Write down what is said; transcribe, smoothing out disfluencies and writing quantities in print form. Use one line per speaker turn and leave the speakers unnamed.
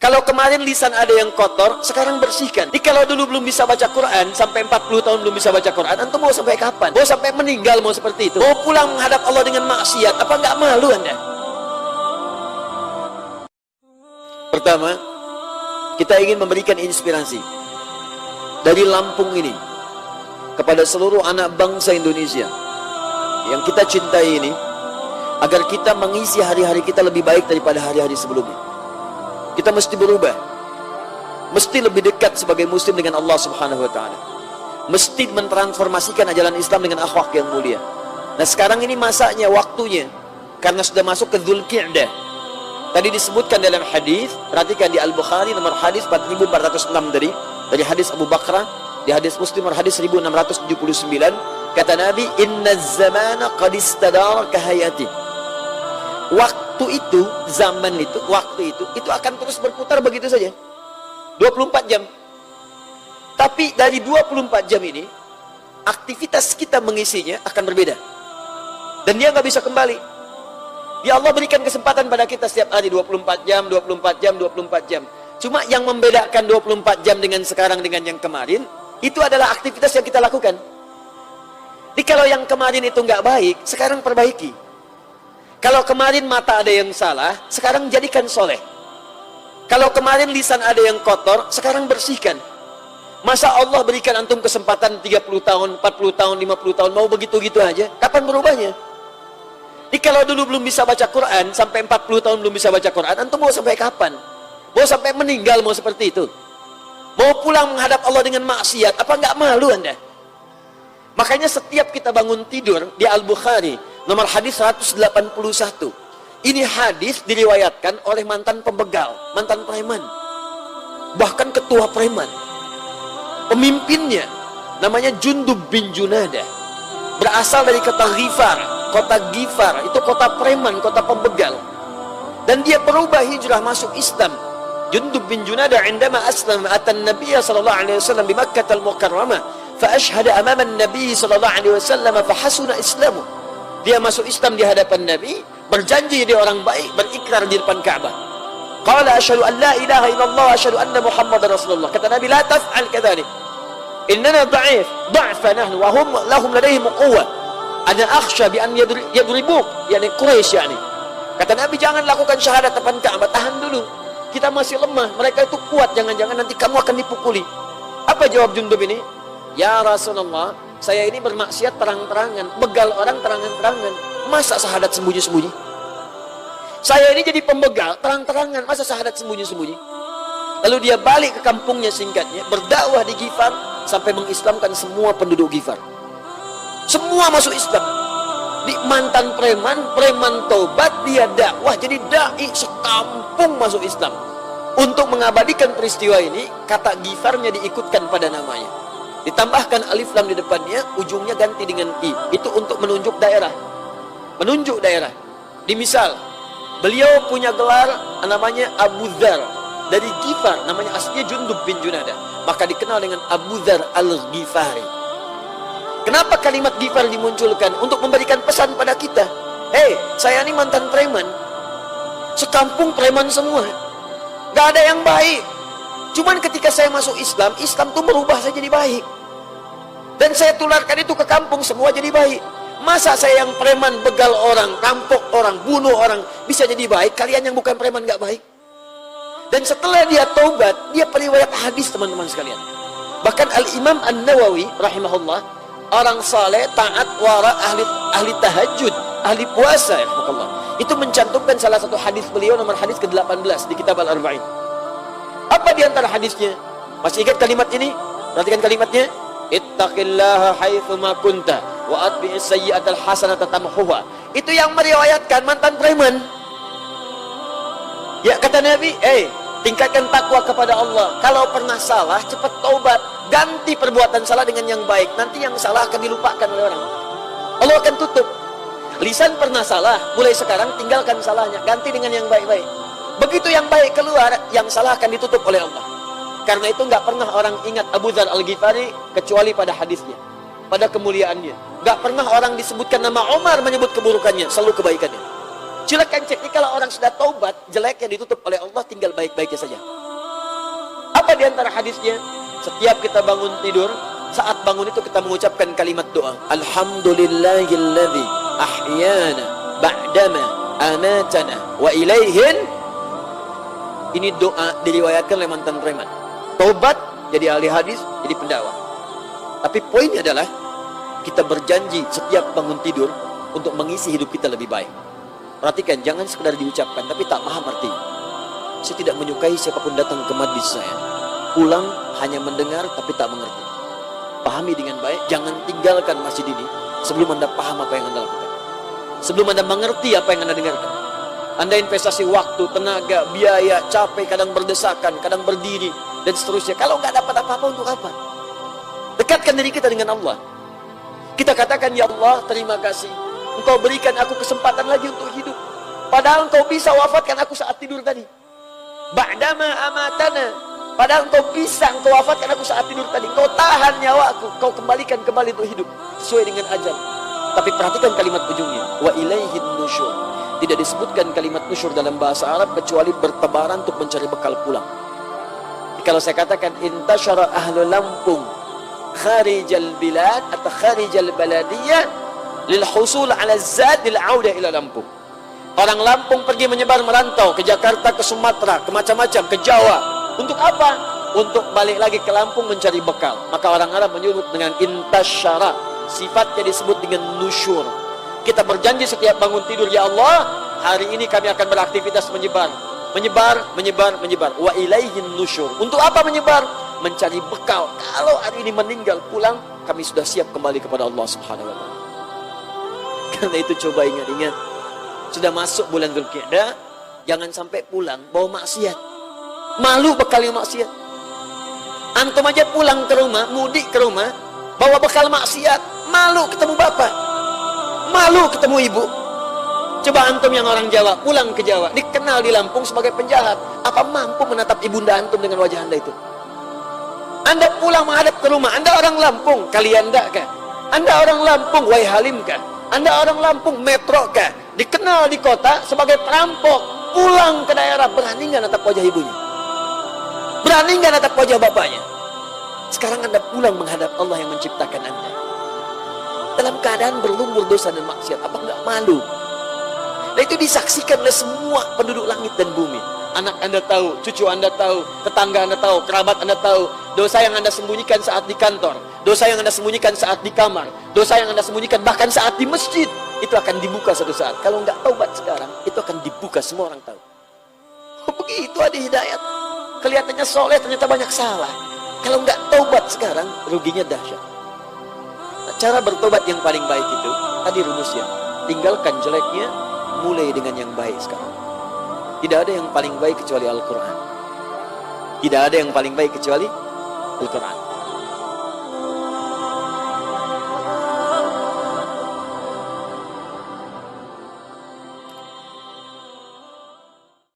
Kalau kemarin lisan ada yang kotor, sekarang bersihkan. Jadi kalau dulu belum bisa baca Quran, sampai 40 tahun belum bisa baca Quran, antum mau sampai kapan? Mau sampai meninggal mau seperti itu? Mau pulang menghadap Allah dengan maksiat, apa nggak malu Anda? Pertama, kita ingin memberikan inspirasi dari Lampung ini kepada seluruh anak bangsa Indonesia yang kita cintai ini, agar kita mengisi hari-hari kita lebih baik daripada hari-hari sebelumnya. Kita mesti berubah, mesti lebih dekat sebagai muslim dengan Allah Subhanahu wa ta'ala, mesti mentransformasikan ajaran Islam dengan akhlak yang mulia. Nah sekarang ini masanya, waktunya, karena sudah masuk ke Dzulqa'dah. Tadi disebutkan dalam hadis, perhatikan di Al-Bukhari nomor hadis 4406 dari hadis Abu Bakrah, di hadis Muslim nomor hadis 1679, kata Nabi, inna zamana qad istadara kahayati. Waktu itu, zaman itu, waktu itu akan terus berputar begitu saja 24 jam. Tapi dari 24 jam ini, aktivitas kita mengisinya akan berbeda, dan dia nggak bisa kembali. Ya Allah berikan kesempatan pada kita setiap hari 24 jam, 24 jam, 24 jam. Cuma yang membedakan 24 jam dengan sekarang dengan yang kemarin, itu adalah aktivitas yang kita lakukan. Jadi kalau yang kemarin itu nggak baik, sekarang perbaiki. Kalau kemarin mata ada yang salah, sekarang jadikan soleh. Kalau kemarin lisan ada yang kotor, sekarang bersihkan. Masa Allah berikan antum kesempatan 30 tahun, 40 tahun, 50 tahun, mau begitu-gitu aja? Kapan berubahnya? Jadi kalau dulu belum bisa baca Quran, sampai 40 tahun belum bisa baca Quran, antum mau sampai kapan? Mau sampai meninggal mau seperti itu? Mau pulang menghadap Allah dengan maksiat, apa nggak malu Anda? Makanya setiap kita bangun tidur, di Al-Bukhari nomor hadis 181, ini hadis diriwayatkan oleh mantan pembegal, mantan preman, bahkan ketua preman. Pemimpinnya namanya Jundub bin Junadah, berasal dari kota Ghifar. Kota Ghifar itu kota preman, kota pembegal, dan dia berubah hijrah masuk Islam. Jundub bin Junadah indama aslam atan Nabiya sallallahu alaihi wasallam di Makkah al-Mukarramah fa ashhada amama an-nabi sallallahu alaihi wasallam fa hasuna islamu. Dia masuk Islam di hadapan Nabi, berjanji dia orang baik, berikrar di depan Ka'bah. Qala asyhadu an la ilaha illallah wa asyhadu anna Muhammadar Rasulullah. Kata Nabi, la taf'al kadzalik. Innana dha'if, dha'fa nahnu wa hum lahum ladaihim quwwah. Ana akhsha bi an yadribuk, yani Quraisy yani. Kata Nabi, jangan lakukan syahadat depan Ka'bah, tahan dulu. Kita masih lemah, mereka itu kuat, jangan-jangan nanti kamu akan dipukuli. Apa jawab Jundub ini? Ya Rasulullah, saya ini bermaksiat terang-terangan, begal orang terang-terangan, masa syahadat sembunyi-sembunyi? Saya ini jadi pembegal terang-terangan, masa syahadat sembunyi-sembunyi? Lalu dia balik ke kampungnya, singkatnya, berdakwah di Ghifar sampai mengislamkan semua penduduk Ghifar. Semua masuk Islam. Di mantan preman, preman tobat, dia dakwah jadi dai, sekampung masuk Islam. Untuk mengabadikan peristiwa ini, kata Ghifarnya diikutkan pada namanya. Ditambahkan alif lam di depannya, ujungnya ganti dengan i. Itu untuk menunjuk daerah. Menunjuk daerah. Di misal, beliau punya gelar namanya Abu Dzar. Dari Ghifar, namanya aslinya Jundub bin Junadah. Maka dikenal dengan Abu Dzar al-Ghifari. Kenapa kalimat Ghifar dimunculkan? Untuk memberikan pesan pada kita. Hei, saya ini mantan preman. Sekampung preman semua. Gak ada yang baik. Cuman ketika saya masuk Islam, Islam tuh merubah saya jadi baik. Dan saya tularkan itu ke kampung, semua jadi baik. Masa saya yang preman, begal orang, rampok orang, bunuh orang, bisa jadi baik? Kalian yang bukan preman gak baik? Dan setelah dia taubat, dia periwayat hadis teman-teman sekalian. Bahkan Al-Imam An-Nawawi rahimahullah, orang saleh, taat, wara, ahli tahajud, ahli puasa, ya Allah, itu mencantumkan salah satu hadis beliau, nomor hadis ke-18 di kitab Al-Arba'in. Apa di antara hadisnya? Masih ingat kalimat ini? Perhatikan kalimatnya. Ittaqillaha haitsu ma kunta wa atbi'is sayyi'atal hasanata tamhuha. Itu yang meriwayatkan mantan preman. Ya kata Nabi, tingkatkan takwa kepada Allah. Kalau pernah salah, cepat taubat, ganti perbuatan salah dengan yang baik. Nanti yang salah akan dilupakan oleh orang. Allah akan tutup. Lisan pernah salah, mulai sekarang tinggalkan salahnya, ganti dengan yang baik-baik. Begitu yang baik keluar, yang salah akan ditutup oleh Allah. Karena itu nggak pernah orang ingat Abu Dzar al-Ghifari kecuali pada hadisnya, pada kemuliaannya. Nggak pernah orang disebutkan nama Umar menyebut keburukannya, selalu kebaikannya. Silakan cek. Kalau orang sudah taubat, jeleknya ditutup oleh Allah, tinggal baik-baiknya saja. Apa di antara hadisnya? Setiap kita bangun tidur, saat bangun itu kita mengucapkan kalimat doa. Alhamdulillahilladzi ahyana ba'dama amatana wa ilaihin. Ini doa diriwayatkan oleh mantan preman. Taubat, jadi ahli hadis, jadi pendakwah. Tapi poinnya adalah kita berjanji setiap bangun tidur untuk mengisi hidup kita lebih baik. Perhatikan, jangan sekedar diucapkan tapi tak paham artinya. Saya tidak menyukai siapapun datang ke majlis saya, pulang hanya mendengar tapi tak mengerti. Pahami dengan baik, jangan tinggalkan masjid ini sebelum Anda paham apa yang Anda lakukan, sebelum Anda mengerti apa yang Anda dengarkan. Anda investasi waktu, tenaga, biaya, capek, kadang berdesakan, kadang berdiri, dan seterusnya. Kalau nggak dapat apa-apa, untuk apa? Dekatkan diri kita dengan Allah. Kita katakan, ya Allah, terima kasih. Engkau berikan aku kesempatan lagi untuk hidup. Padahal Engkau bisa wafatkan aku saat tidur tadi. Ba'dama amatana. Padahal Engkau bisa, Engkau wafatkan aku saat tidur tadi. Engkau tahan nyawaku, Engkau kembalikan kembali untuk hidup sesuai dengan ajal. Tapi perhatikan kalimat ujungnya. Wa ilaihin nusyur. Tidak disebutkan kalimat nusyur dalam bahasa Arab kecuali bertebaran untuk mencari bekal pulang. Kalau saya katakan intasyara ahlu Lampung kharijal bilad atau kharijal baladiyah lil husul ala zad lil audah ila Lampung. Orang Lampung pergi menyebar merantau ke Jakarta, ke Sumatera, ke macam-macam, ke Jawa. Untuk apa? Untuk balik lagi ke Lampung mencari bekal. Maka orang Arab menyebut dengan intasyara. Sifatnya disebut dengan nusyur. Kita berjanji setiap bangun tidur, ya Allah, hari ini kami akan beraktivitas menyebar. Menyebar. Wa ilaihin nusyur. Untuk apa menyebar? Mencari bekal. Kalau hari ini meninggal pulang, kami sudah siap kembali kepada Allah Subhanahu wa taala. Karena itu coba ingat-ingat. Sudah masuk bulan Dzulqa'dah, jangan sampai pulang bawa maksiat. Malu bekal yang maksiat. Antum aja pulang ke rumah, mudik ke rumah, bawa bekal maksiat. Malu ketemu bapak. Malu ketemu ibu. Coba antum yang orang Jawa, pulang ke Jawa, dikenal di Lampung sebagai penjahat. Apa mampu menatap ibunda antum dengan wajah anda itu? Anda pulang menghadap ke rumah, Anda orang Lampung, kalian enggak kah? Anda orang Lampung, Wai Halim kah? Anda orang Lampung, Metro kah? Dikenal di kota sebagai perampok. Pulang ke daerah, berani nggak natap wajah ibunya? Berani nggak natap wajah bapaknya? Sekarang Anda pulang menghadap Allah yang menciptakan Anda dalam keadaan berlumur dosa dan maksiat. Apa nggak malu? Dan itu disaksikan oleh semua penduduk langit dan bumi. Anak Anda tahu, cucu Anda tahu, tetangga Anda tahu, kerabat Anda tahu. Dosa yang Anda sembunyikan saat di kantor, dosa yang Anda sembunyikan saat di kamar, dosa yang Anda sembunyikan bahkan saat di masjid, itu akan dibuka suatu saat. Kalau nggak taubat sekarang, itu akan dibuka, semua orang tahu. Oh, begitu ada hidayat. Kelihatannya soleh, ternyata banyak salah. Kalau nggak taubat sekarang, ruginya dahsyat. Cara bertobat yang paling baik itu, tadi rumusnya, tinggalkan jeleknya, mulai dengan yang baik sekarang. Tidak ada yang paling baik kecuali Al-Quran. Tidak ada yang paling baik kecuali Al-Quran.